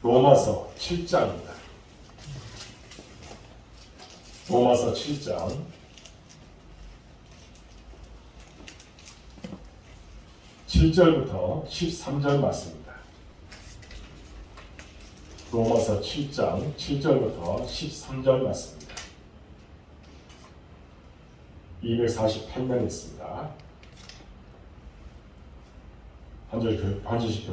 로마서 7장입니다. 로마서 7장 7절부터 13절 말씀입니다. 로마서 7장 7절부터 13절 말씀입니다. 248명 있습니다. 한 절씩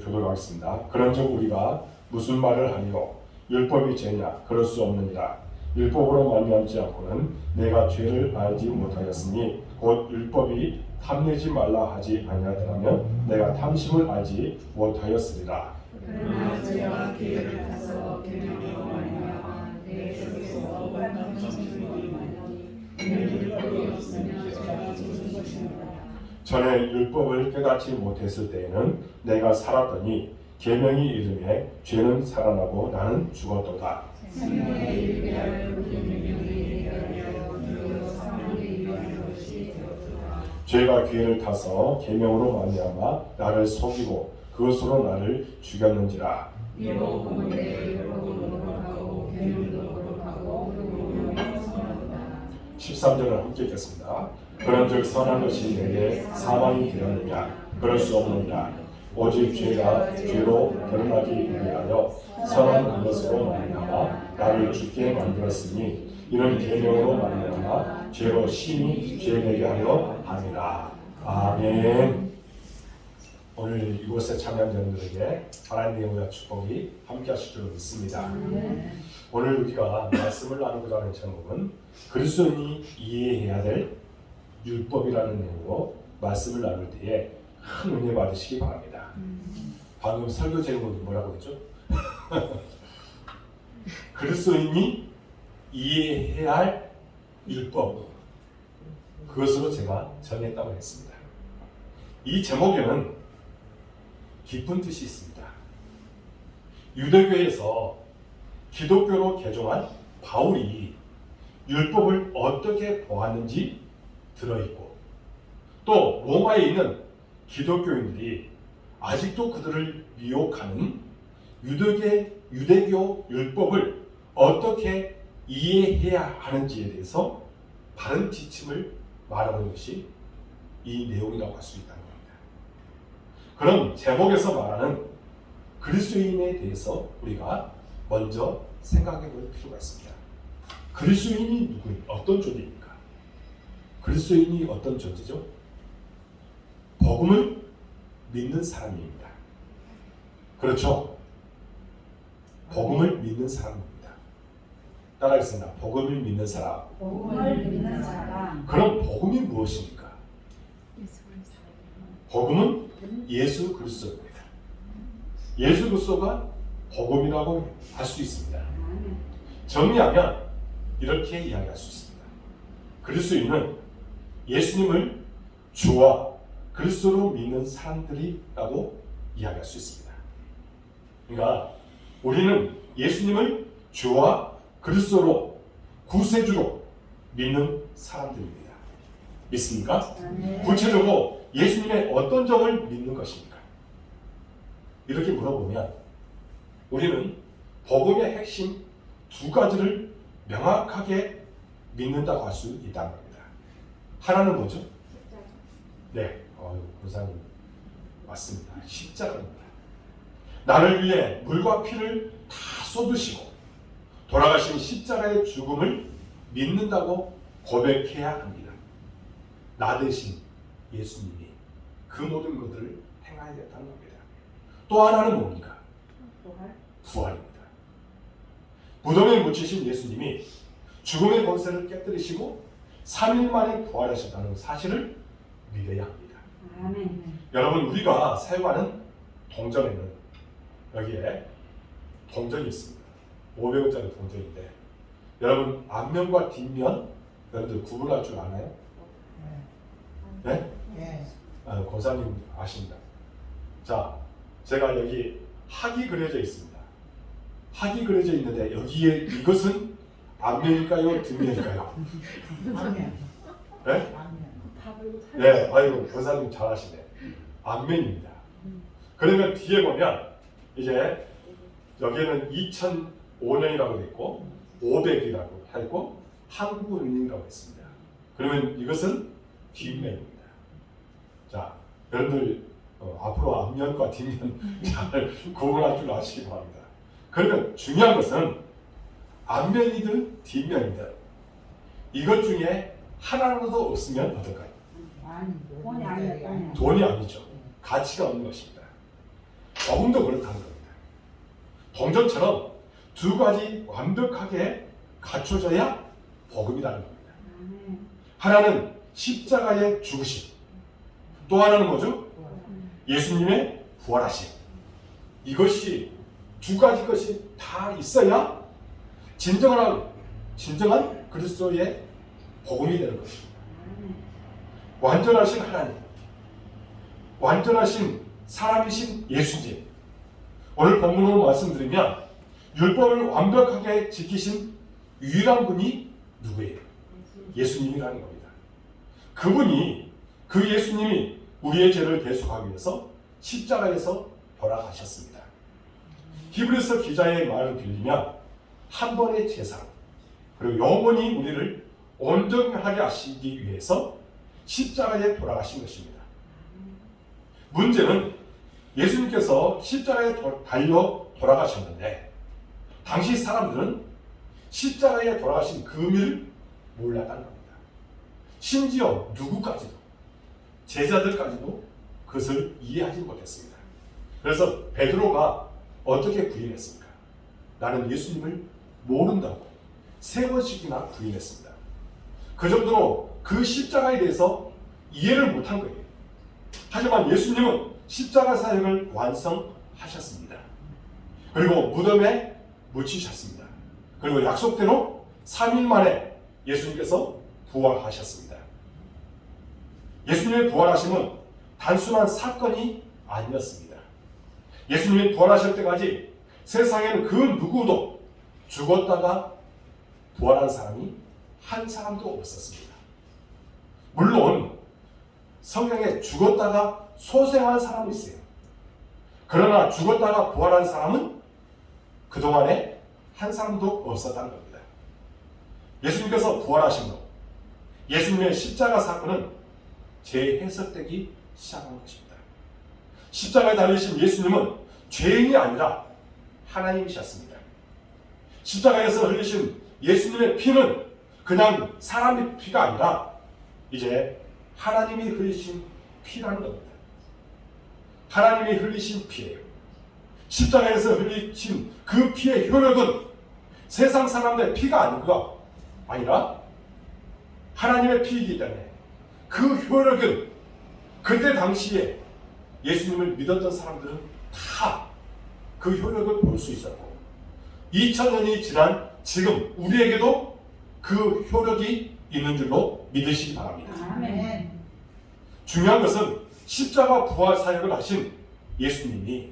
교도록 하겠습니다. 그런즉 우리가 무슨 말을 하리요? 율법이 죄냐? 그럴 수 없느니라. 율법으로 말미암지 않고는 내가 죄를 알지 못하였으니 곧 율법이 탐내지 말라 하지 아니하더라면 내가 탐심을 알지 못하였으리라. 그러나 죄와 기회를 타서 계명으로 말미암아 내 속에서 완전한 정죄를 말하니 이는 율법이 없으면 죄가 죽은 것입니다. 전에 율법을 깨닫지 못했을 때에는 내가 살았더니 계명이 이름에 죄는 살아나고 나는 죽었도다. 생명에 이르게 하여 계명에 이르게 하여 그리고 사망에 이르게 하는 것이 되었도다. 죄가 기회를 타서 계명으로 말미암아 나를 속이고 그것으로 나를 죽였는지라. 이로 보건대 율법으로 거룩하고 계명도 거룩하고 그러므로 선하도다. 13절을 함께 읽겠습니다. 그런즉 선한 것이 내게 사망이 되었느냐? 그럴 수 없느니라. 오직 죄가 죄로 드러나기 위하여 선한 것으로 말미암아 나를 죽게 만들었으니 이는 계명으로 말미암아 죄로 심히 죄되게 하려 함이라. 아멘. 오늘 이곳에 참여한 여러분들에게 하나님의 은혜와 축복이 함께하실 줄 믿습니다. 오늘 우리가 말씀을 나누고자 하는 제목은 그리스도인이 이해해야 될 율법이라는 내용으로 말씀을 나눌 때에 큰 은혜 받으시기 바랍니다. 방금 설교 제목이 뭐라고 했죠? 그리스도인이 이해해야 할 율법, 그것으로 제가 정했다고 했습니다. 이 제목에는 깊은 뜻이 있습니다. 유대교에서 기독교로 개종한 바울이 율법을 어떻게 보았는지 들어있고, 또 로마에 있는 기독교인들이 아직도 그들을 미혹하는 유대교 율법을 어떻게 이해해야 하는지에 대해서 바른 지침을 말하는 것이 이 내용이라고 할 수 있다는 겁니다. 그럼 제목에서 말하는 그리스도인에 대해서 우리가 먼저 생각해 볼 필요가 있습니다. 그리스도인이 어떤 존재입니까? 그리스도인이 어떤 존재죠? 복음을 믿는 사람입니다. 그렇죠? 복음을 믿는 사람입니다. 따라하겠습니다. 복음을 믿는 사람. 복음을 믿는 사람. 그럼 복음이 무엇입니까? 복음은 예수 그리스도입니다. 예수 그리스도가 복음이라고 할 수 있습니다. 정리하면 이렇게 이야기할 수 있습니다. 그리스도인은 예수님을 주와 그리스도로 믿는 사람들이라고 이야기할 수 있습니다. 그러니까 우리는 예수님을 주와 그리스도로 구세주로 믿는 사람들입니다. 믿습니까? 구체적으로 예수님의 어떤 점을 믿는 것입니까? 이렇게 물어보면 우리는 복음의 핵심 두 가지를 명확하게 믿는다고 할 수 있다는 겁니다. 하나는 뭐죠? 네, 권사님 맞습니다. 십자가입니다. 나를 위해 물과 피를 다 쏟으시고 돌아가신 십자가의 죽음을 믿는다고 고백해야 합니다. 나 대신 예수님이 그 모든 것들을 행하였다는 겁니다. 또 하나는 뭡니까? 부활입니다. 무덤에 묻히신 예수님이 죽음의 권세를 깨뜨리시고 3일 만에 부활하셨다는 사실을 믿어야 합니다. 아멘. 여러분, 우리가 사용하는 동전에는 여기에 동전이 있습니다. 500원짜리 동전인데 여러분 앞면과 뒷면 여러분들 구분할 줄 아나요? 네? 네. 권사님 아십니다. 자, 제가 여기 학이 그려져 있습니다. 학이 그려져 있는데 여기에 이것은 앞면일까요? 뒷면일까요? 아멘. 네? 네, 아이고 권사님 잘하시네. 앞면입니다. 그러면 뒤에 보면 이제 여기에는 2005년이라고 되어 있고 500이라고 하고 한국은행이라고 했습니다. 그러면 이것은 뒷면입니다. 자, 여러분들 앞으로 앞면과 뒷면 잘 구분할 줄 아시기 바랍니다. 그러면 중요한 것은 앞면이든 뒷면이든 이것 중에 하나라도 없으면 어떨까요? 돈이 아니에요. 돈이 아니죠. 가치가 없는 것입니다. 복음도 그렇다는 겁니다. 동전처럼 두 가지 완벽하게 갖춰져야 복음이라는 겁니다. 하나는 십자가의 죽으심, 또 하나는 뭐죠? 예수님의 부활하심. 이것이 두 가지 것이 다 있어야 진정한 그리스도의 복음이 되는 것입니다. 완전하신 하나님, 완전하신 사람이신 예수님. 오늘 본문으로 말씀드리면 율법을 완벽하게 지키신 유일한 분이 누구예요? 예수님이라는 겁니다. 그 예수님이 우리의 죄를 대속하기 위해서 십자가에서 돌아가셨습니다. 히브리서 기자의 말을 빌리면 한 번의 제사, 그리고 영원히 우리를 온전하게 하시기 위해서 십자가에 돌아가신 것입니다. 문제는 예수님께서 십자가에 달려 돌아가셨는데 당시 사람들은 십자가에 돌아가신 그 의미를 몰랐다는 겁니다. 심지어 누구까지도, 제자들까지도 그것을 이해하지 못했습니다. 그래서 베드로가 어떻게 부인했습니까? 나는 예수님을 모른다고 3번씩이나 부인했습니다. 그 정도로 그 십자가에 대해서 이해를 못한 거예요. 하지만 예수님은 십자가 사역을 완성하셨습니다. 그리고 무덤에 묻히셨습니다. 그리고 약속대로 3일 만에 예수님께서 부활하셨습니다. 예수님의 부활하심은 단순한 사건이 아니었습니다. 예수님이 부활하실 때까지 세상에는 그 누구도 죽었다가 부활한 사람이 한 사람도 없었습니다. 물론 성경에 죽었다가 소생한 사람이 있어요. 그러나 죽었다가 부활한 사람은 그동안에 한 사람도 없었다는 겁니다. 예수님께서 부활하신 것, 예수님의 십자가 사건은 재해석되기 시작한 것입니다. 십자가에 달리신 예수님은 죄인이 아니라 하나님이셨습니다. 십자가에서 흘리신 예수님의 피는 그냥 사람의 피가 아니라 이제 하나님이 흘리신 피라는 겁니다. 하나님이 흘리신 피예요. 십자가에서 흘리신 그 피의 효력은 세상 사람들의 피가 아니라 하나님의 피이기 때문에 그 효력은 그때 당시에 예수님을 믿었던 사람들은 다 그 효력을 볼 수 있었고 2000년이 지난 지금 우리에게도 그 효력이 있는 줄로 믿으시기 바랍니다. 아멘. 중요한 것은 십자가 부활 사역을 하신 예수님이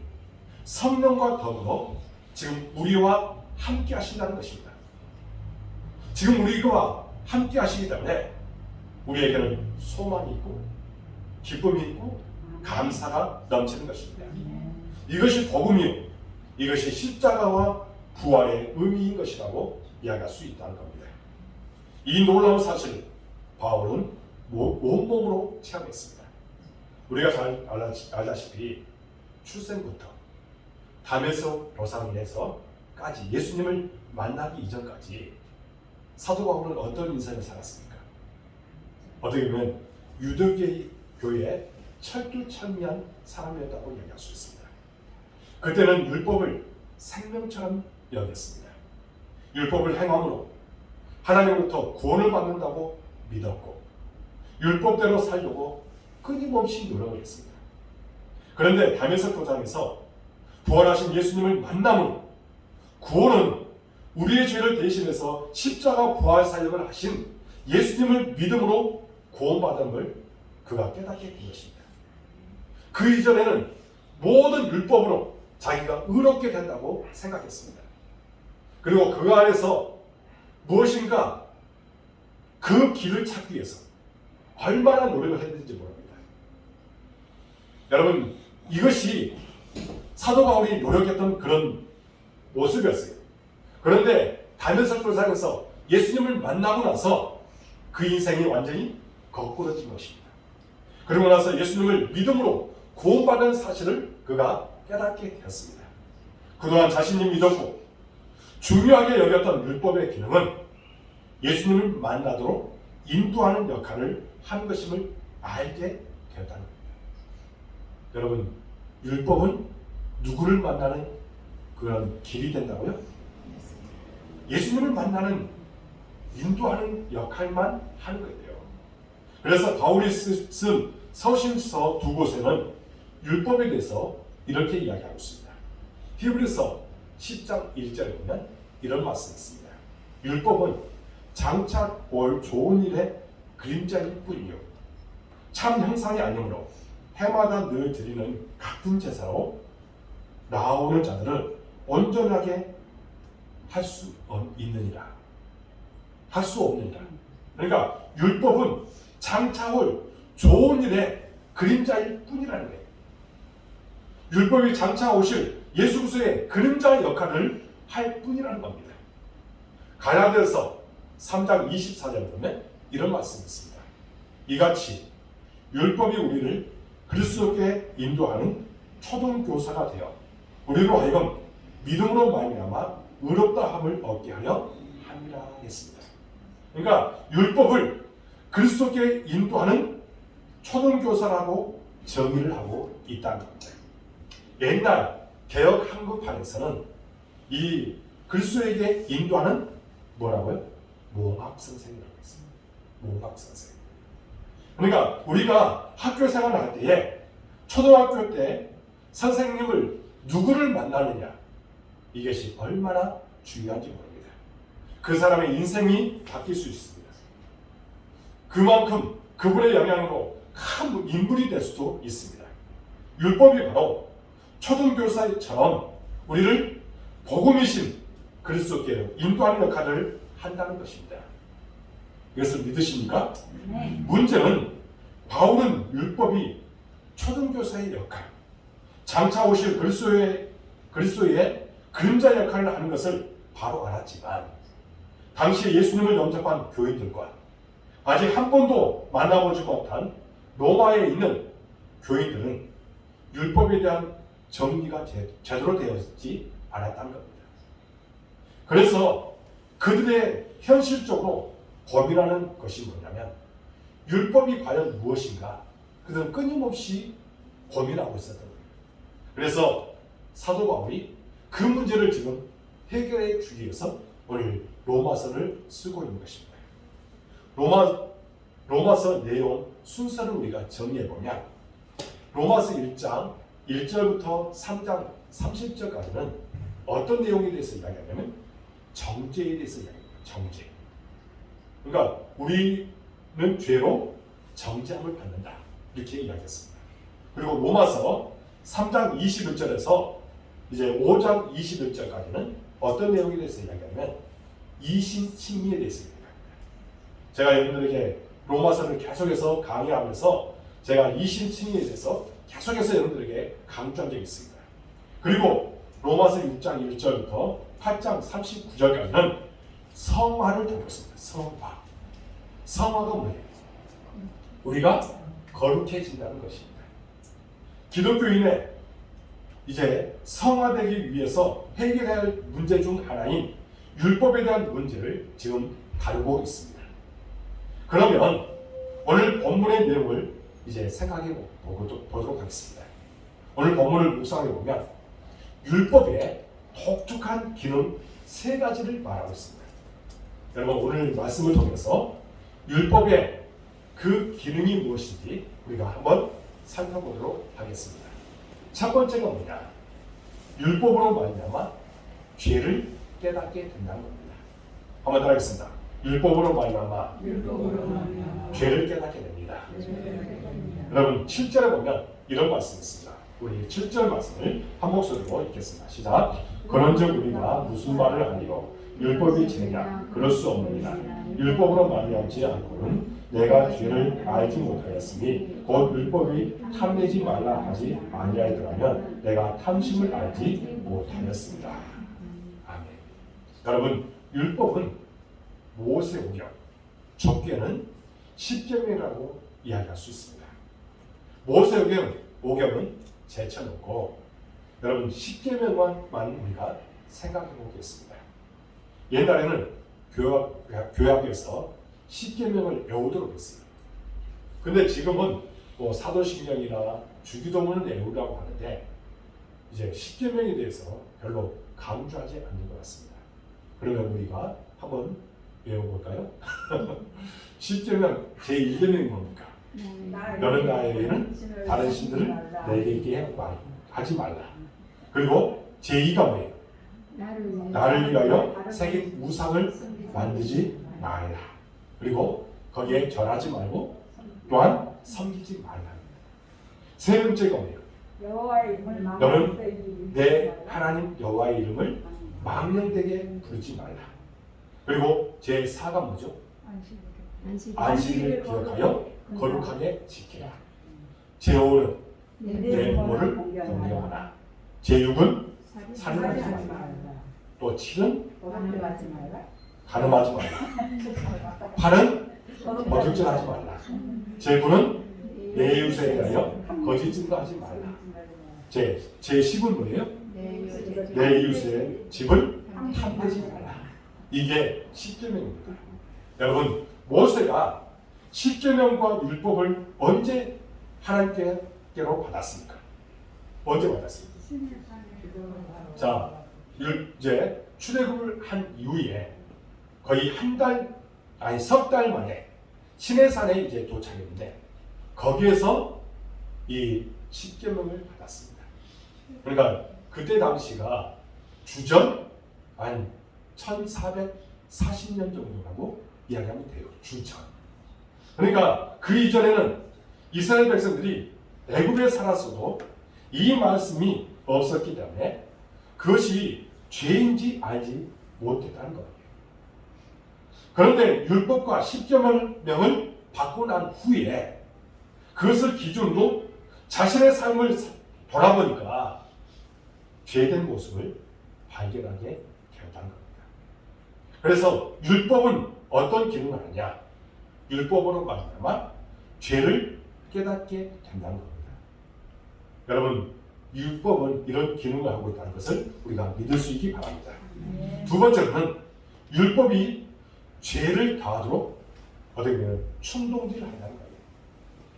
성령과 더불어 지금 우리와 함께 하신다는 것입니다. 지금 우리와 함께 하시기 때문에 우리에게는 소망이 있고 기쁨이 있고 감사가 넘치는 것입니다. 이것이 복음이요, 이것이 십자가와 부활의 의미인 것이라고 이야기할 수 있다는 겁니다. 이 놀라운 사실 바울은 온몸으로 체험했습니다. 우리가 잘 알다시피 출생부터 담에서 도상에서까지 예수님을 만나기 이전까지 사도 바울은 어떤 인생을 살았습니까? 어떻게 보면 유대교의 철두철미한 사람이었다고 이야기할 수 있습니다. 그때는 율법을 생명처럼 여겼습니다. 율법을 행함으로 하나님으로부터 구원을 받는다고 믿었고 율법대로 살려고 끊임없이 노력을 했습니다. 그런데 다메섹 도상에서 부활하신 예수님을 만남으로 구원은 우리의 죄를 대신해서 십자가 부활 사역을 하신 예수님을 믿음으로 구원받음을 그가 깨닫게 된 것입니다. 그 이전에는 모든 율법으로 자기가 의롭게 된다고 생각했습니다. 그리고 그 안에서 무엇인가 그 길을 찾기 위해서 얼마나 노력을 했는지 모릅니다. 여러분, 이것이 사도 바울이 노력했던 그런 모습이었어요. 그런데 다메섹 도상에서 예수님을 만나고 나서 그 인생이 완전히 거꾸러진 것입니다. 그러고 나서 예수님을 믿음으로 구원받은 사실을 그가 깨닫게 되었습니다. 그동안 자신이 믿었고 중요하게 여겼던 율법의 기능은 예수님을 만나도록 인도하는 역할을 한 것임을 알게 되었다는 겁니다. 여러분, 율법은 누구를 만나는 그런 길이 된다고요? 예수님을 만나는 인도하는 역할만 하는 거예요. 그래서 바울이 쓴 서신서 두 곳에는 율법에 대해서 이렇게 이야기하고 있습니다. 히브리서 10장 1절에 보면 이런 말씀이 있습니다. 율법은 장차 올 좋은 일의 그림자일 뿐이요 참 형상이 아니므로 해마다 늘 드리는 같은 제사로 나오는 자들을 온전하게 할 수 있느니라. 할 수 없느니라. 그러니까 율법은 장차 올 좋은 일의 그림자일 뿐이라는 거예요. 율법이 장차 오실 예수 그리스도의 그림자 역할을 할 뿐이라는 겁니다. 갈라디아서 3장 24절에 보면 이런 말씀이 있습니다. 이같이 율법이 우리를 그리스도께 인도하는 초등교사가 되어 우리로 하여금 믿음으로 말미암아 의롭다 함을 얻게 하려 함이라 했습니다. 그러니까 율법을 그리스도께 인도하는 초등교사라고 정의를 하고 있다는 겁니다. 옛날 개혁 한국판에서는 이 그리스도에게 인도하는 뭐라고요? 몽학 선생이라고 했습니다. 몽학 선생. 그러니까 우리가 학교 생활을 할 때에 초등학교 때 선생님을 누구를 만나느냐 이것이 얼마나 중요한지 모릅니다. 그 사람의 인생이 바뀔 수 있습니다. 그만큼 그분의 영향으로 큰 인물이 될 수도 있습니다. 율법이 바로 초등교사처럼 우리를 복음이신 그리스도께로 인도하는 역할을 한다는 것입니다. 이것을 믿으십니까? 네. 문제는 바울은 율법이 초등교사의 역할, 장차 오실 그리스도의 그림자 역할을 하는 것을 바로 알았지만 당시 예수님을 영접한 교인들과 아직 한 번도 만나보지 못한 로마에 있는 교인들은 율법에 대한 정리가 제대로 되어있지 않았다는 겁니다. 그래서 그들의 현실적으로 고민하는 것이 뭐냐면 율법이 과연 무엇인가 그들은 끊임없이 고민하고 있었던 거예요. 그래서 사도 바울이 그 문제를 지금 해결해 주기 위해서 오늘 로마서를 쓰고 있는 것입니다. 로마서 내용 순서를 우리가 정리해보면 로마서 1장 1절부터 3장 30절까지는 어떤 내용에 대해서 이야기하냐면 정죄에 대해서 이야기합니다. 정죄. 그러니까 우리는 죄로 정죄함을 받는다. 이렇게 이야기했습니다. 그리고 로마서 3장 21절에서 이제 5장 21절까지는 어떤 내용에 대해서 이야기하냐면 이신칭의에 대해서 이야기합니다. 제가 여러분들에게 로마서를 계속해서 강의하면서 제가 이신칭의에 대해서 계속해서 여러분들에게 강조한 적이 있습니다. 그리고 로마서 6장 1절부터 8장 39절까지는 성화를 다뤘습니다. 성화. 성화가 뭐예요? 우리가 거룩해진다는 것입니다. 기독교인의 이제 성화되기 위해서 해결해야 할 문제 중 하나인 율법에 대한 문제를 지금 다루고 있습니다. 그러면 오늘 본문의 내용을 이제 생각해 보도록 하겠습니다. 오늘 본문을 묵상해 보면 율법의 독특한 기능 세 가지를 말하고 있습니다. 여러분 오늘 말씀을 통해서 율법의 그 기능이 무엇인지 우리가 한번 살펴보도록 하겠습니다. 첫 번째가 뭐냐? 율법으로 말미암아 죄를 깨닫게 된다는 겁니다. 한번 따라하겠습니다. 율법으로 말미암아 죄를 깨닫게 됩니다. 여러분 7절에 보면 이런 말씀이 있습니다. 우리 7절 말씀을 한 목소리로 읽겠습니다. 시작. 그런즉 우리가 무슨 말을 하리요? 율법이 죄냐? 그럴 수 없느니라. 율법으로 말미암지 않고는 내가 죄를 알지 못하였으니 곧 율법이 탐내지 말라 하지 아니하더라면 내가 탐심을 알지 못하였습니다. 여러분, 율법은 모세오경, 적게는 10계명이라고 이야기할 수 있습니다. 모세오경은 제쳐놓고 여러분 10계명만 우리가 생각해 보겠습니다. 옛날에는 교학에서 10계명을 외우도록 했어요. 근데 지금은 뭐 사도신경이나 주기도문을 외우라고 하는데 이제 10계명에 대해서 별로 강조하지 않는 것 같습니다. 그러면 우리가 한번 외워볼까요? 10계명 제1계명이 뭡니까? 너는 나에게는 다른 신들을 내게 있게 하지 말라. 그리고 제2가 뭐예요? 나를 위하여 새긴 우상을 만들지 말라. 그리고 거기에 절하지 말고 또한 섬기지 말라. 세 번째가 뭐예요? 너는 내 하나님 여호와의 이름을 망령되게 부르지 말라. 그리고 제4가 뭐죠? 안식일을 기억하여 거룩하게 지키라. 제5는 내 부모를 경외하라. 제6은 살인하지 말라. 또 7은 간음하지 말라. 8은 거짓말하지 말라. 제9는 내 이웃에 대하여 거짓 증거하지 말라. 제10은 뭐예요? 내 이웃의 집을 탐내지 말라. 이게 10계명입니다. 여러분, 모세가 10계명과 율법을 언제 하나님께로 받았습니까? 언제 받았습니까? 자, 이제 출애굽을 한 이후에 거의 석 달 만에 시내산에 이제 도착했는데 거기에서 이 10계명을 받았습니다. 그러니까 그때 당시가 주전 한 1440년 정도라고 이야기하면 돼요. 주전. 그러니까 그 이전에는 이스라엘 백성들이 애굽에 살았어도 이 말씀이 없었기 때문에 그것이 죄인지 알지 못했다는 거예요. 그런데 율법과 10계명을 받고 난 후에 그것을 기준으로 자신의 삶을 돌아보니까 죄된 모습을 발견하게 되었다는 겁니다. 그래서 율법은 어떤 기능을 하냐? 율법으로 말미암아 죄를 깨닫게 된다는 겁니다. 여러분, 율법은 이런 기능을 하고 있다는 것을 우리가 믿을 수 있기 바랍니다. 두 번째로는 율법이 죄를 더하도록 어떻게 보면 충동질을 한다는 거예요.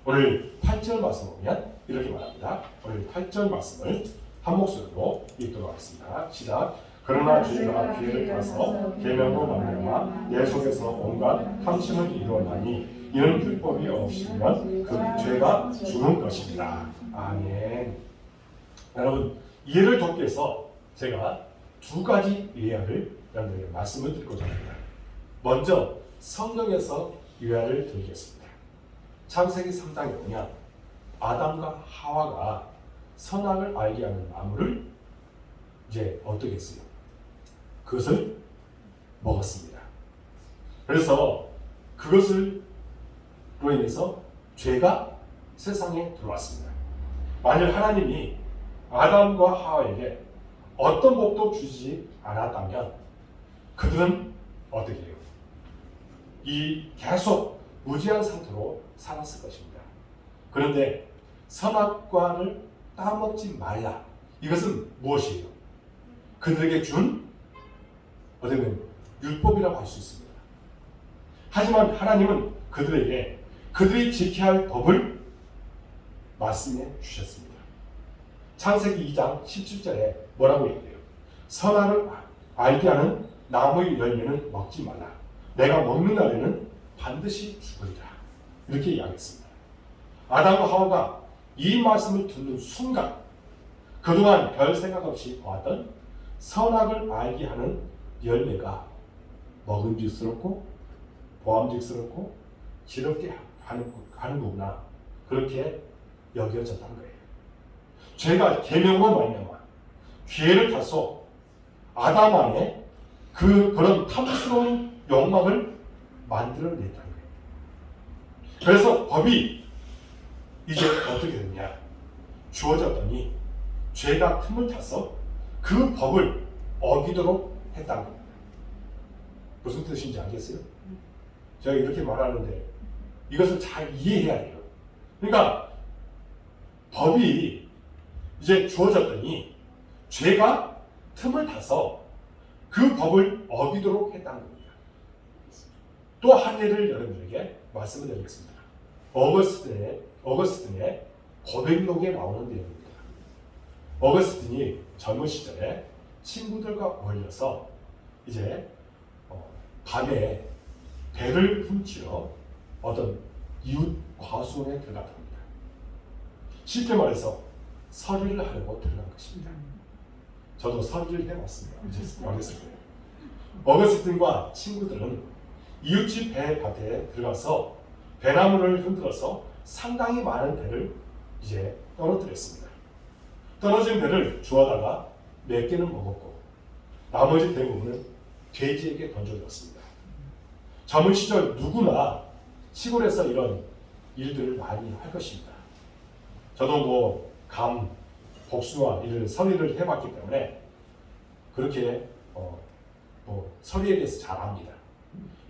오늘 8절 말씀 보면 이렇게 말합니다. 오늘 8절 말씀을 한 목소리로 읽도록 하겠습니다. 시작. 그러나 죄가 기회를 타서 계명으로 말미암아 내 속에서 온갖 탐심을 이루었나니 이는 율법이 없으면 그 죄가 죽는 것입니다. 아멘. 여러분, 이해를 돕기 위해서 제가 두 가지 예화를 여러분에게 말씀을 드리고자 합니다. 먼저 성경에서 예화를 드리겠습니다. 창세기 3장에 보면 아담과 하와가 선악을 알게 하는 나무를 이제 어떻게 했어요? 그것을 먹었습니다. 그래서 그것으로 인해서 죄가 세상에 들어왔습니다. 만약 하나님이 아담과 하와에게 어떤 법도 주지 않았다면 그들은 어떻게 해요? 계속 무지한 상태로 살았을 것입니다. 그런데 선악과를 따먹지 말라. 이것은 무엇이에요? 그들에게 준 어떻게 보면 율법이라고 할 수 있습니다. 하지만 하나님은 그들에게 그들이 지켜야 할 법을 말씀해 주셨습니다. 창세기 2장 17절에 뭐라고 얘기해요? 선악을 알게 하는 나무의 열매는 먹지 말라. 내가 먹는 날에는 반드시 죽으리라. 이렇게 이야기했습니다. 아담과 하와가 이 말씀을 듣는 순간 그동안 별 생각 없이 보았던 선악을 알게 하는 열매가 먹음직스럽고 보암직스럽고 지럽게 하는 거구나. 그렇게 여겨졌다는 거예요. 죄가 계명으로 말미암아 기회를 타서 아담 안에 그런 탐스러운 욕망을 만들어냈다는 거예요. 그래서 법이 이제 어떻게 됐냐? 주어졌더니 죄가 틈을 타서 그 법을 어기도록 했다는 겁니다. 무슨 뜻인지 알겠어요? 제가 이렇게 말하는데 이것을 잘 이해해야 돼요. 그러니까 법이 이제 주어졌더니 죄가 틈을 타서 그 법을 어기도록 했다는 겁니다. 또 한 예를 여러분에게 말씀을 드리겠습니다. 어거스틴의 고백록에 나오는 내용입니다. 어거스틴이 젊은 시절에 친구들과 어울려서 이제 밤에 배를 훔치러 어떤 이웃 과수원에 들어갔다 합니다. 쉽게 말해서 서리를 하려고 들어간 것입니다. 저도 서리를 해봤습니다. 어렸을 때. 어거스틴과 친구들은 이웃집 배밭에 들어가서 배나무를 흔들어서 상당히 많은 배를 이제 떨어뜨렸습니다. 떨어진 배를 주워다가 몇 개는 먹었고 나머지 대부분은 돼지에게 던져줬습니다. 젊은 시절 누구나 시골에서 이런 일들을 많이 할 것입니다. 저도 감, 복숭아 이런 서리를 해봤기 때문에 그렇게 서리에 대해서 잘 압니다.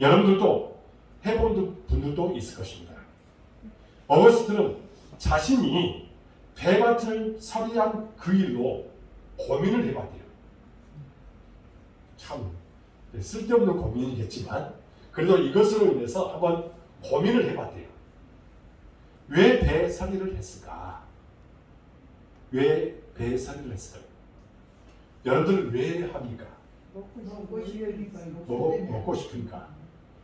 여러분들도 해본 분들도 있을 것입니다. 어거스틴은 자신이 배밭을 서리한 그 일로 고민을 해봤대요. 참 쓸데없는 고민이겠지만 그래도 이것으로 인해서 한번 고민을 해봤대요. 왜 배서리를 했을까? 왜 배서리를 했을까요? 여러분들 왜 합니까? 먹고 싶으니까.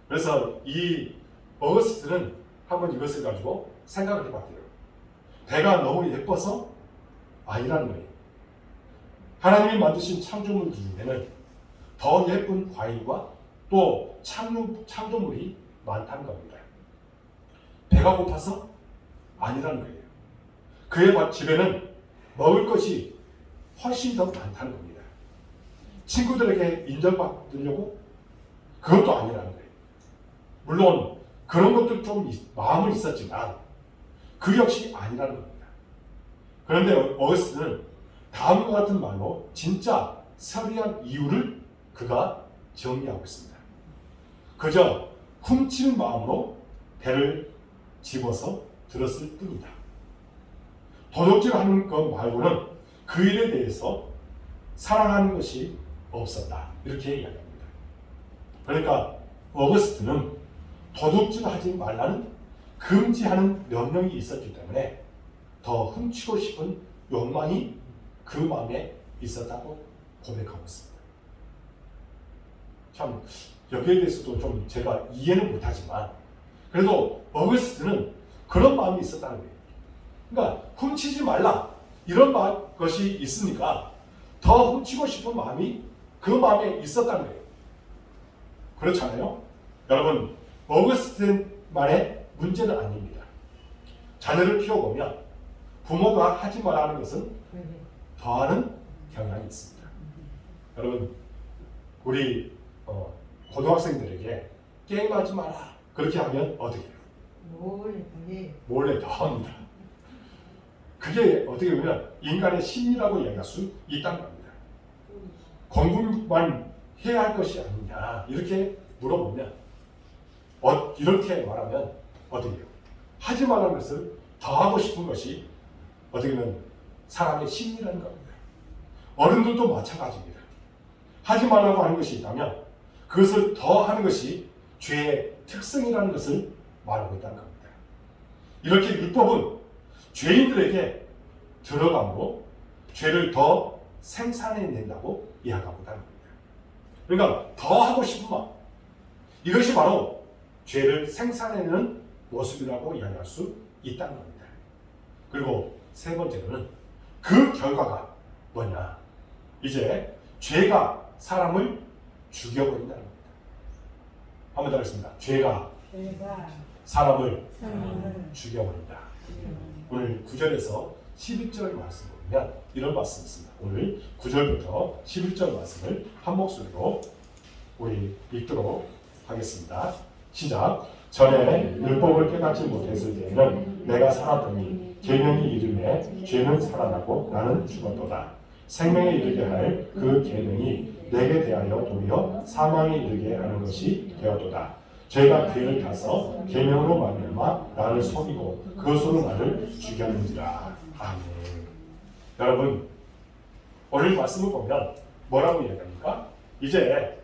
그래서 이 어거스틴은 한번 이것을 가지고 생각을 해봤대요. 배가 너무 예뻐서 아니라는 거예요. 하나님이 만드신 창조물 중에는 더 예쁜 과일과 또 창조물이 많다는 겁니다. 배가 고파서 아니라는 거예요. 그의 집에는 먹을 것이 훨씬 더 많다는 겁니다. 친구들에게 인정받으려고 그것도 아니라는 거예요. 물론 그런 것도 좀 마음은 있었지만 그 역시 아니라는 겁니다. 그런데 어거스틴은 다음과 같은 말로 진짜 서리한 이유를 그가 정리하고 있습니다. 그저 훔치는 마음으로 배를 집어서 들었을 뿐이다. 도둑질하는 것 말고는 그 일에 대해서 사랑하는 것이 없었다. 이렇게 이야기합니다. 그러니까 어거스틴은 도둑질하지 말라는 금지하는 명령이 있었기 때문에 더 훔치고 싶은 욕망이 그 마음에 있었다고 고백하고 있습니다. 참 여기에 대해서도 좀 제가 이해는 못하지만 그래도 어거스틴은 그런 마음이 있었다는 거예요. 그러니까 훔치지 말라 이런 것이 있으니까 더 훔치고 싶은 마음이 그 마음에 있었다는 거예요. 그렇잖아요? 여러분 어거스틴만의 문제는 아닙니다. 자녀를 키워보면 부모가 하지 말라는 것은 더하는 경향이 있습니다. 여러분 우리 고등학생들에게 게임하지 마라 그렇게 하면 어떻게 해요? 몰래 더 합니다. 그게 어떻게 보면 인간의 심리라고 이야기할 수 있다는 겁니다. 공부만 해야 할 것이 아니냐 이렇게 물어보면 이렇게 말하면 어떻게 해요? 하지 말라는 것을 더 하고 싶은 것이 어떻게 보면 사람의 심리라는 겁니다. 어른들도 마찬가지입니다. 하지 말라고 하는 것이 있다면 그것을 더 하는 것이 죄의 특성이라는 것을 말하고 있다는 겁니다. 이렇게 율법은 죄인들에게 들어감으로 죄를 더 생산해낸다고 이야기하고 있다는 겁니다. 그러니까 더 하고 싶은 마음 이것이 바로 죄를 생산해내는 모습이라고 이야기할 수 있다는 겁니다. 그리고 세 번째로는 그 결과가 뭐냐? 이제 죄가 사람을 죽여버린다는 겁니다. 한번 더 하겠습니다. 죄가 사람을 죽여버린다. 오늘 9절에서 11절 말씀을 보면 이런 말씀이 있습니다. 오늘 9절부터 11절 말씀을 한 목소리로 우리 읽도록 하겠습니다. 시작. 전에 율법을 깨닫지 못했을 때에는 내가 살았더니 계명이 이르매 죄는 살아나고 나는 죽었도다. 생명에 이르게 할 그 계명이 내게 대하여 도리어 사망에 이르게 하는 것이 되었도다. 죄가 기회를 타서 계명으로 말미암아 나를 속이고 그것으로 나를 죽였는지라. 아멘. 여러분, 오늘 말씀을 보면 뭐라고 이야기합니까? 이제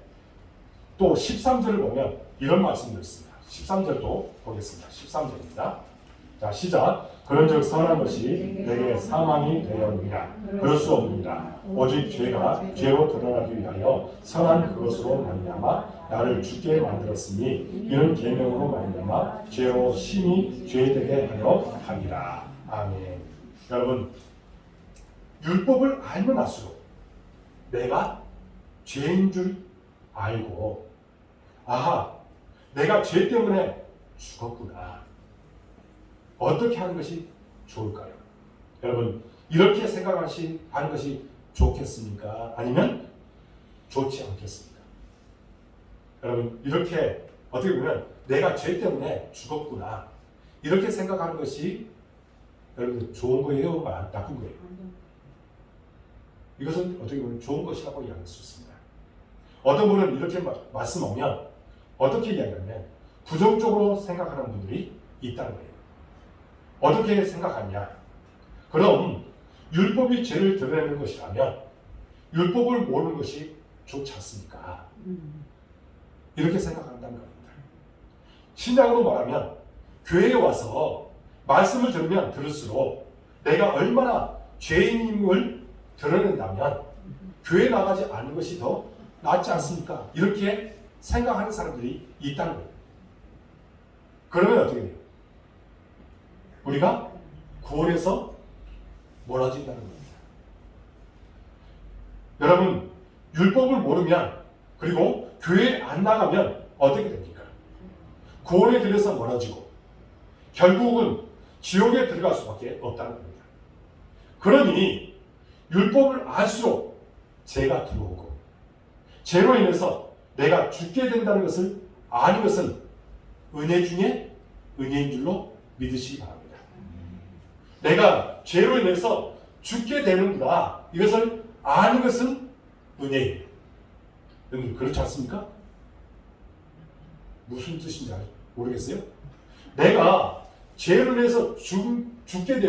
또 13절을 보면 이런 말씀도 있습니다. 13절도 보겠습니다. 13절입니다. 자, 시작. 그런즉 선한 것이 내게 사망이 되었느냐? 그럴 수 없느니라. 오직 죄가 죄로 드러나기 위하여 선한 그것으로 말미암아 나를 죽게 만들었으니 이는 계명으로 말미암아 죄로 심히 죄되게 하여 함이라. 아멘. 여러분, 율법을 알면 알수록 내가 죄인 줄 알고, 아하, 내가 죄 때문에 죽었구나. 어떻게 하는 것이 좋을까요? 여러분, 이렇게 하는 것이 좋겠습니까? 아니면 좋지 않겠습니까? 여러분, 이렇게 어떻게 보면 내가 죄 때문에 죽었구나. 이렇게 생각하는 것이 여러분 좋은 거예요? 나쁜 거예요? 이것은 어떻게 보면 좋은 것이라고 이야기할 수 있습니다. 어떤 분은 이렇게 말씀하면 어떻게 이야기하면 부정적으로 생각하는 분들이 있다는 거예요. 어떻게 생각하냐? 그럼 율법이 죄를 드러내는 것이라면 율법을 모르는 것이 좋지 않습니까? 이렇게 생각한다는 겁니다. 신약으로 말하면 교회에 와서 말씀을 들으면 들을수록 내가 얼마나 죄인임을 드러낸다면 교회 나가지 않는 것이 더 낫지 않습니까? 이렇게 생각하는 사람들이 있다는 거예요. 그러면 어떻게 돼요? 우리가 구원에서 멀어진다는 겁니다. 여러분, 율법을 모르면 그리고 교회에 안 나가면 어떻게 됩니까? 구원에 들여서 멀어지고 결국은 지옥에 들어갈 수밖에 없다는 겁니다. 그러니 율법을 알수록 죄가 들어오고 죄로 인해서 내가 죽게 된다는 것을 아는 것은 은혜 중에 은혜인 줄로 믿으시기 바랍니다. 내가 죄로 인해서 죽게 되는구나. 이것을 아는 것은 은혜예요. 여러분, 그렇지 않습니까? 무슨 뜻인지 모르겠어요? 내가 죄로 인해서 죽게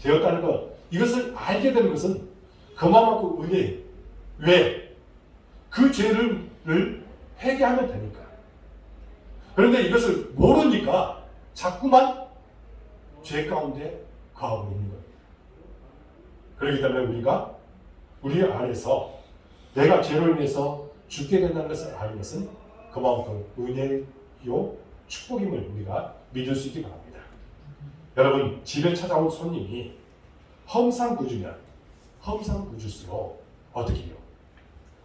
되었다는 것, 이것을 알게 되는 것은 그만큼 은혜예요. 왜? 그 죄를 회개하면 되니까. 그런데 이것을 모르니까 자꾸만 죄 가운데 거하고 있는 거예요. 그렇기 때문에 우리가 우리 안에서 내가 죄로 인해서 죽게 된다는 것을 아는 것은 그만큼 은혜요 축복임을 우리가 믿을 수 있기 바랍니다. 여러분, 집에 찾아온 손님이 험상궂으면 험상궂을수록 어떻게 해요?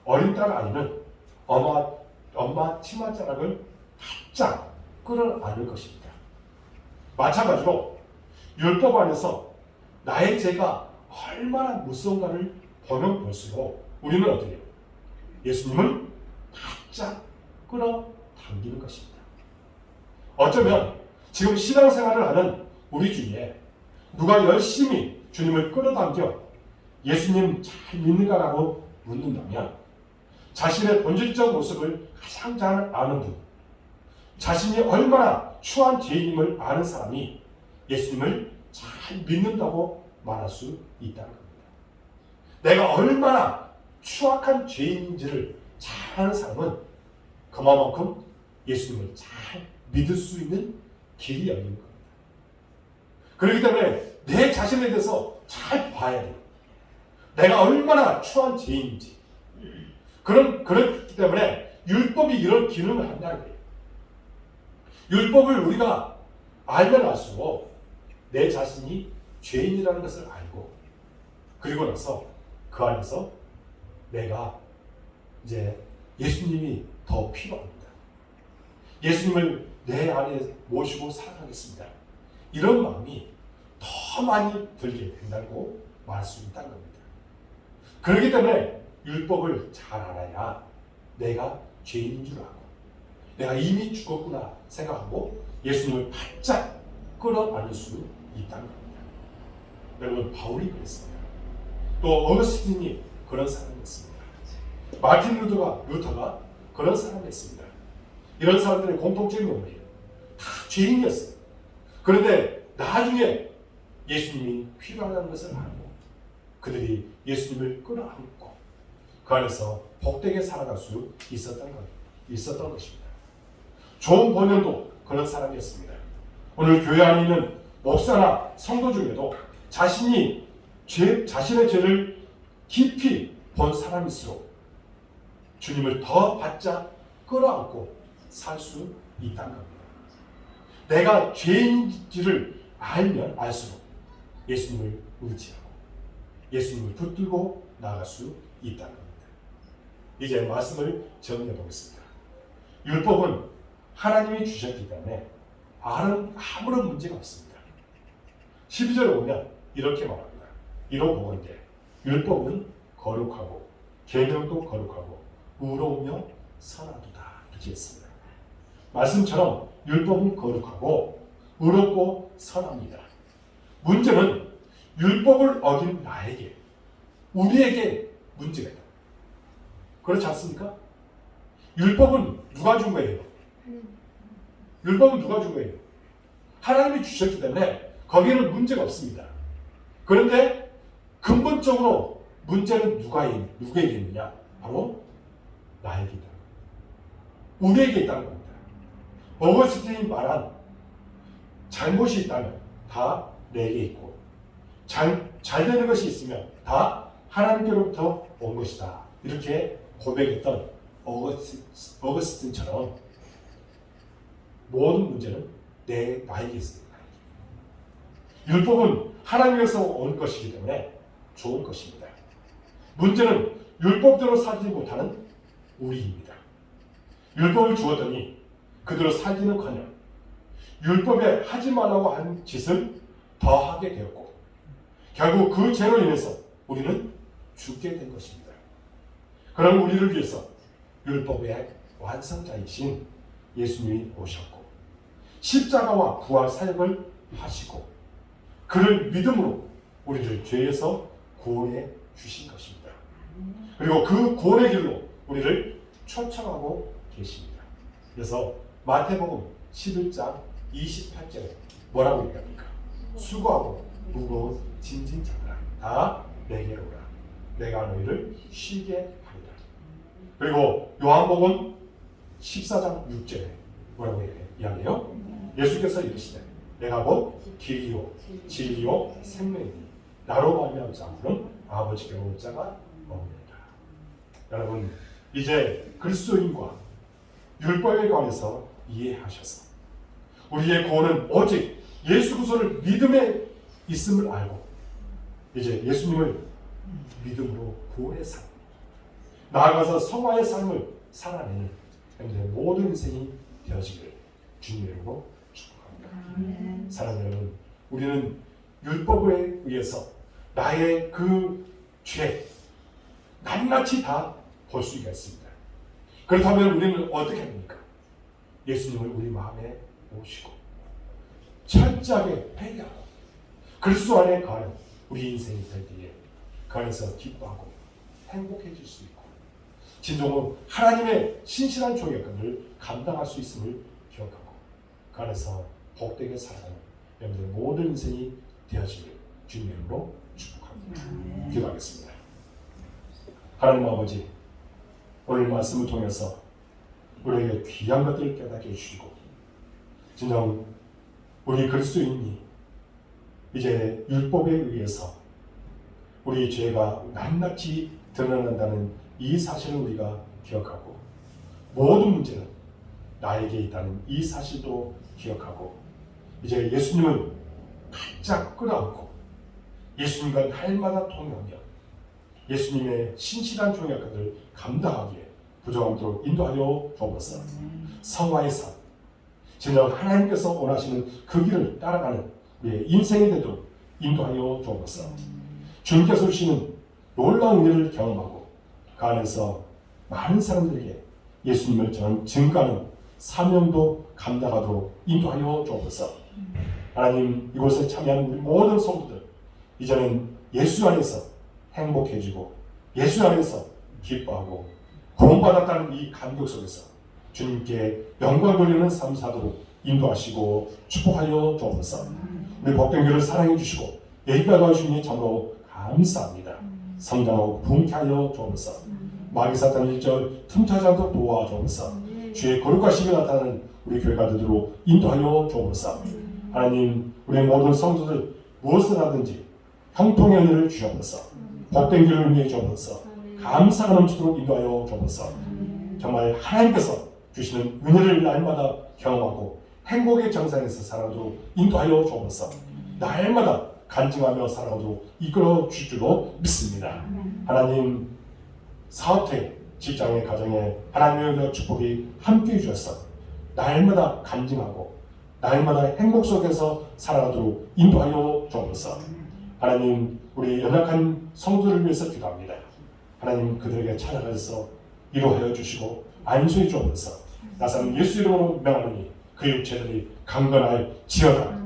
어린 딸 아이는 엄마 치맛자락을 바짝 끌어안을 것입니다. 마찬가지로 율법 안에서 나의 죄가 얼마나 무서운가를 보면 볼수록 우리는 어떻게 해요? 예수님을 바짝 끌어당기는 것입니다. 어쩌면 지금 신앙생활을 하는 우리 중에 누가 열심히 주님을 끌어당겨 예수님 잘 믿는가라고 묻는다면 자신의 본질적 모습을 가장 잘 아는 분, 자신이 얼마나 추한 죄인임을 아는 사람이 예수님을 잘 믿는다고 말할 수 있다는 겁니다. 내가 얼마나 추악한 죄인인지를 잘 아는 사람은 그만큼 예수님을 잘 믿을 수 있는 길이 열린 겁니다. 그렇기 때문에 내 자신에 대해서 잘 봐야 돼요. 내가 얼마나 추한 죄인인지. 그렇기 때문에 율법이 이런 기능을 한다는 거예요. 율법을 우리가 알면 알수록 내 자신이 죄인이라는 것을 알고, 그리고 나서 그 안에서 내가 이제 예수님이 더 필요합니다. 예수님을 내 안에 모시고 살아가겠습니다. 이런 마음이 더 많이 들게 된다고 말할 수 있다는 겁니다. 그렇기 때문에 율법을 잘 알아야 내가 죄인인 줄 알고 내가 이미 죽었구나 생각하고 예수님을 바짝 끌어안을 수 있다는 겁니다. 여러분, 바울이 그랬습니다. 또 어거스틴이 그런 사람이었습니다. 마틴 루터가 그런 사람이었습니다. 이런 사람들의 공통점이 뭐예요? 다 죄인이었어요. 그런데 나중에 예수님이 필요하다는 것을 알고 그들이 예수님을 끌어안고 그 안에서 복되게 살아갈 수 있었던 것입니다. 존 번연도 그런 사람이었습니다. 오늘 교회 안에 있는 목사나 성도 중에도 자신의 죄를 깊이 본 사람일수록 주님을 더 바짝 끌어안고 살 수 있다는 겁니다. 내가 죄인지를 알면 알수록 예수님을 의지하고 예수님을 붙들고 나아갈 수 있다는 겁니다. 이제 말씀을 정리해 보겠습니다. 율법은 하나님이 주셨기 때문에 아무런 문제가 없습니다. 12절에 보면 이렇게 말합니다. 이로 보건대 율법은 거룩하고 계명도 거룩하고 의로우며 선하도다 이렇게 했습니다. 말씀처럼 율법은 거룩하고 의롭고 선합니다. 문제는 율법을 어긴 나에게 우리에게 문제가 있다. 그렇지 않습니까? 율법은 누가 준 거예요? 율법은 누가 준 거예요? 하나님이 주셨기 때문에 거기에는 문제가 없습니다. 그런데 근본적으로 문제는 누구에게 있느냐? 바로 나에게 있다. 우리에게 있다는 겁니다. 어거스틴이 말한 잘못이 있다면 다 내게 있고 잘 되는 것이 있으면 다 하나님께로부터 온 것이다. 이렇게 고백했던 어거스틴처럼 모든 문제는 나에게 있습니다. 율법은 하나님에서 온 것이기 때문에 좋은 것입니다. 문제는 율법대로 살지 못하는 우리입니다. 율법을 주었더니 그대로 살기는커녕 율법에 하지 말라고 한 짓을 더 하게 되었고 결국 그 죄로 인해서 우리는 죽게 된 것입니다. 그럼 우리를 위해서 율법의 완성자이신 예수님이 오셨고 십자가와 부활 사역을 하시고 그를 믿음으로 우리를 죄에서 구원해 주신 것입니다. 그리고 그 구원의 길로 우리를 초청하고 계십니다. 그래서 마태복음 11장 28절에 뭐라고 얘기합니까? 수고하고 무거운 짐진 자들아 다 내게로 오라. 내가 너희를 쉬게 하리라. 그리고 요한복음 14장 6절에 뭐라고 이야기해요? 예수께서 이르시되 내가 곧 길이요 진리요 생명이니 나로 말미암지 않고는 아버지께로 올 자가 없느니라. 여러분 이제 그리스도인과 율법에 관해서 이해하셔서 우리의 구원은 오직 예수 그리스도를 믿음에 있음을 알고 이제 예수님을 믿음으로 구원의 삶 나아가서 성화의 삶을 살아내는 여러분의 모든 인생이 되어지기를 주님으로 축복합니다. 사랑하는 여러분, 우리는 율법에 의해서 나의 그 죄 낱낱이 다 볼 수가 있습니다. 그렇다면 우리는 어떻게 합니까? 예수님을 우리 마음에 모시고 철저하게 회개하고 그리스도 안에 거하는 우리 인생이 될 때에 그 안에서 기뻐하고 행복해질 수 있고 진정으로 하나님의 신실한 종역을 감당할 수 있음을 기억하고 그 안에서 복되게 살아가는 여러분들 모든 인생이 되어지기를 주님의 이름으로 축복합니다. 기도하겠습니다. 하나님 아버지, 오늘 말씀을 통해서 우리에게 귀한 것들을 깨닫게 해주시고 진정 우리 그리스도인이 이제 율법에 의해서 우리 죄가 낱낱이 드러난다는 이 사실을 우리가 기억하고 모든 문제는 나에게 있다는 이 사실도 기억하고 이제 예수님을 바짝 끌어안고 예수님과 날마다 통하며 예수님의 신실한 종약을 감당하기에 부족함도 인도하여 주옵소서. 성화의 삶, 진정 하나님께서 원하시는 그 길을 따라가는 우리의 인생이 되도록 인도하여 주옵소서. 주님께서 주시는 놀라운 일을 경험하고 그 안에서 많은 사람들에게 예수님을 증거하는 사명도 감당하도록 인도하여 주옵소서. 하나님, 이곳에 참여하는 우리 모든 성도들 이제는 예수 안에서 행복해지고 예수 안에서 기뻐하고 구원받았다는 이 감격 속에서 주님께 영광 돌리는 삶 사도록 인도하시고 축복하여 주옵소서. 우리 복된교를 사랑해 주시고 예의가 도와주시니 참으로 감사합니다. 성장하고 부흥케 하여 주옵소서. 마귀 사탄 일절 틈타지 않도록 도와주옵소서. 주의 거룩과 신이 나타나는 우리 교회가 되도록 인도하여 주옵소서. 하나님, 우리 모든 성도들 무엇을 하든지 형통의 은혜를 주옵소서. 복된 길을 인도해 주옵소서. 감사가 넘치도록 인도하여 주옵소서. 정말 하나님께서 주시는 은혜를 날마다 경험하고 행복의 정상에서 살아도록 인도하여 주옵소서. 날마다 간증하며 살아오도록 이끌어 주실 줄로 믿습니다. 하나님, 사업체, 직장의 가정에 하나님의 축복이 함께해 주셔서 날마다 간증하고 날마다 행복 속에서 살아가도록 인도하여 주옵소서. 하나님, 우리 연약한 성도들을 위해서 기도합니다. 하나님, 그들에게 찾아가셔서 위로하여 주시고 안수해 주옵소서. 나사는 예수 이름으로 명하노니 그 육체들이 강건할지어다.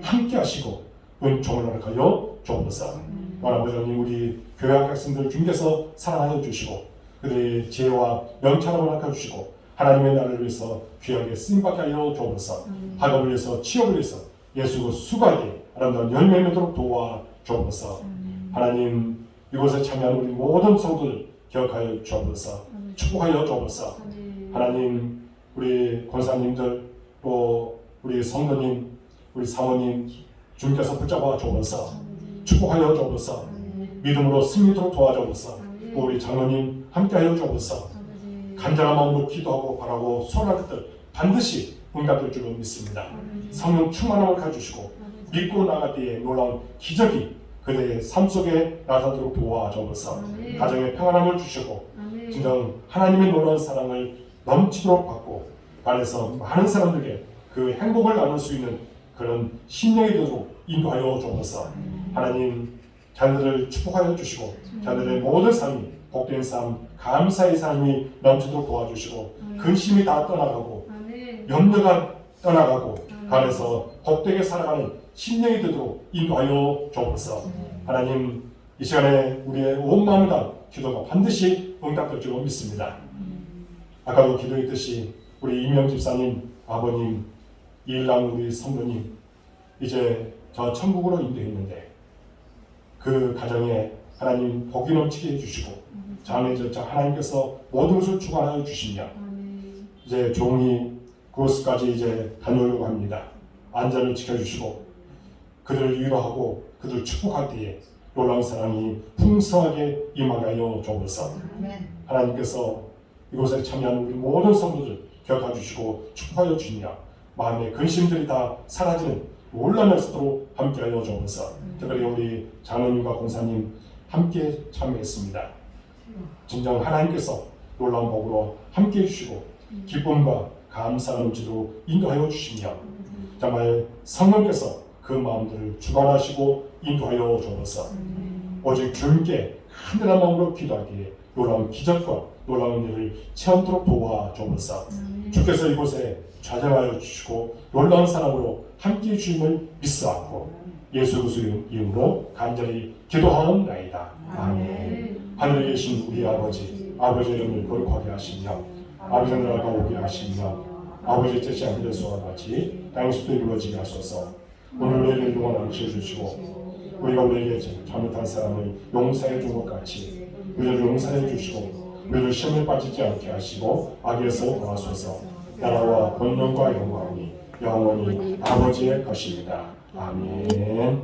함께 하시고 은총을 허락하여 주옵소서. 아버지 하나님, 우리 교회 학생들 중에서 사랑하여 주시고 그들의 지혜와 명철을 허락하여 주시고 하나님의 나라를 위해서 귀하게 쓰임받게 하여 주옵소서. 학업을 위해서 취업을 위해서 예수 수고하게 아름다운 열매 맺도록 도와 주옵소서. 하나님, 이곳에 참여하는 우리 모든 성도들 기억하여 주옵소서. 축복하여 주옵소서. 하나님, 우리 권사님들 또 우리 성도님, 우리 사모님 주님께서 붙잡아 주옵소서. 축복하여 주옵소서. 믿음으로 승리토록 도와주옵소서. 또 우리 장로님 함께하여 주옵소서. 간절한 마음으로 기도하고 바라고 소원할 것들 반드시 응답될 줄로 믿습니다. 성령 충만함을 가주시고 믿고 나갈 때에 놀라운 기적이 그들의 삶 속에 나타나도록 도와주옵소서. 가정에 평안함을 주시고 진정 하나님의 놀라운 사랑을 넘치도록 받고 안에서 많은 사람들에게 그 행복을 나눌 수 있는 그런 심령이 되도록 인도하여 주옵소서. 하나님, 자녀들을 축복하여 주시고 자녀들의 모든 삶이 복된 삶, 감사의 삶이 넘치도록 도와주시고 근심이 다 떠나가고 염려가 떠나가고 안에서 복되게 살아가는 심령이 되도록 인도하여 주옵소서. 하나님, 이 시간에 우리의 온 마음을 다 기도가 반드시 응답될 줄로 믿습니다. 아까도 기도했듯이 우리 이명 집사님, 아버님, 이일남 우리 성도님 이제 저 천국으로 인도했는데 그 가정에 하나님 복이 넘치게 해주시고 자매절자 하나님께서 모든 것을 주관하여 주시며 이제 종이 그곳까지 이제 다녀오려고 합니다. 안전을 지켜주시고 그들을 위로하고 그들을 축복할 때에 놀라운 사랑이 풍성하게 임하게 하여 주옵소서. 하나님께서 이곳에 참여한 우리 모든 성도들 기억해 주시고 축복하여 주시며 마음의 근심들이 다 사라지는 놀라운 역사로 함께하여 주옵소서. 특별히 우리 장로님과 권사님 함께 참여했습니다. 진정 하나님께서 놀라운 복으로 함께해 주시고 기쁨과 감사가 넘치도록 인도하여 주시며 정말 성령께서 그 마음들을 주관하시고 인도하여 주옵소서. 오직 주님께 간절한 마음으로 기도하기에 놀라운 기적과 놀라운 일을 체험토록 도와주옵소서. 주께서 이곳에 좌정하여 주시고 놀라운 사랑으로 함께해 주심을 믿사옵고 예수 그리스도의 이름으로 간절히 기도하옵나이다. 아멘. 하늘에 계신 우리 아버지, 아버지의 이름을 거룩하게 하시며 아버지의 나라가 오게 하시며 아버지의 뜻이 하늘에서와 같이 땅에서도 이루어지게 하소서. 오늘 우리에게 용한 안치해 주시고 우리가 우리에게 잘못한 사람을 용서해 준 것 같이 우리를 용서해 주시고 우리를 시험에 빠지지 않게 하시고 악에서 구하소서. 나라와 권능과 영광이 영원히 아버지의 것입니다. 아멘.